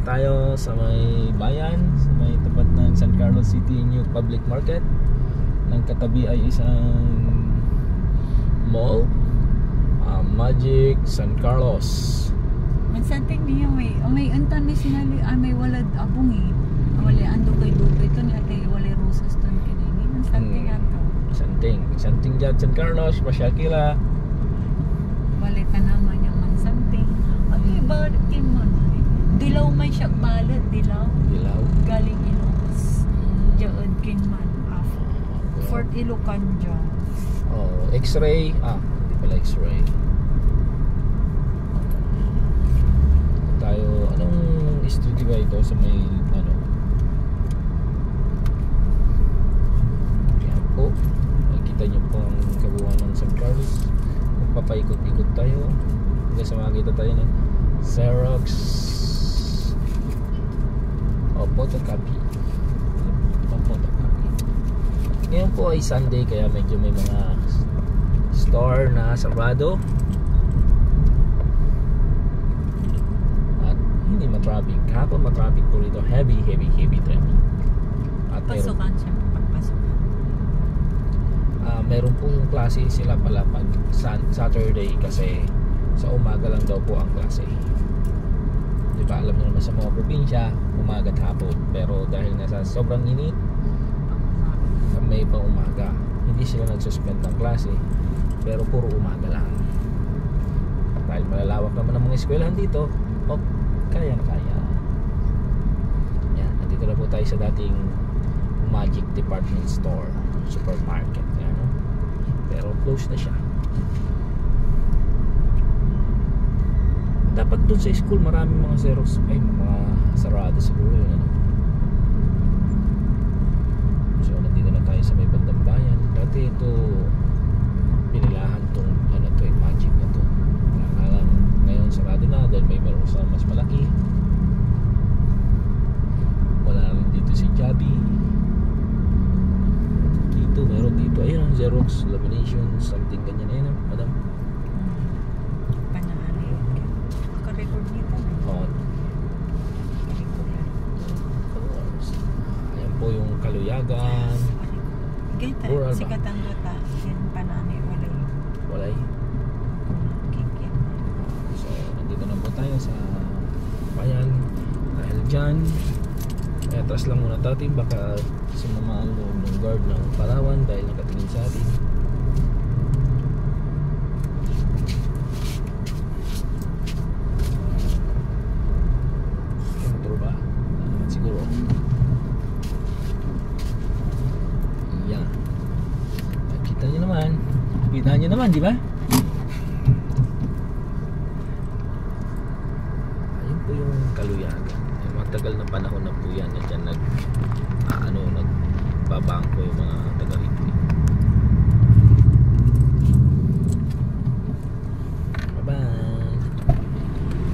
tayo sa may bayan, sa may tapat ng San Carlos City New Public Market. Nang katabi ay isang mall, Magic San Carlos. Mansanting niya may untan may sinali may walad abong wala ando kay dugay to ni ate wala rosas ton kinini mansanting ato santing dyan San Carlos pasyal kila wala ka naman yung mansanting ay ba kin man dilaw may siya balad dilaw galing Ilocos diyan kin man Fort Ilocanja. X-ray hindi pala X-ray. Tayo, anong studio ba ito sa may yan po, makikita nyo po ang kabuuan ng San Carlos. Magpapaikot-ikot tayo hanggang sa makikita tayo ng Xerox photocopy. Ngayon po ay Sunday kaya medyo may mga store na sarado at hindi matraffic. Kahapon matraffic po rito, heavy traffic. At pasukan siya pagpasukan. Meron po yung klase sila pala pag Saturday kasi sa umaga lang daw po ang klase. Di ba alam niyo naman sa mga probinsya umaga at hapon, pero dahil nasa sobrang init may pang umaga, hindi sila nagsuspend ng klase pero puro umaga lang dahil malalawak naman ang mga eskwelahan dito. Kaya yan, nandito na po tayo sa dating Magic Department Store supermarket yan, no? Pero close na siya. Dapat dun sa school maraming mga Xerox ay mga sarado siguro yun, ano? So nandito na tayo sa may bandang bayan. Dati ito pinilahan tong to yung Magic na to. Ngayon sarado na dahil may meron sa mas malaki. Wala rin dito si Jabi. Dito meron dito ayun ang Xerox lamination something ganyan na yun, madam. Panahari naka-record nito ayan po yung Kaluyagan. Rural ba? Sikat ang luta yan panani walay kikit. So nandito na po tayo sa bayan dahil dyan ay atras lang muna natin baka sumama ang loob ng guard ng Palawan dahil nakatingin sa atin. Motor ba? Naman siguro. Yan. Kita nyo naman, di ba? Ayun po yung Kaluyagan. Matagal na panahon na po yan. Diyan nagbabangko yung mga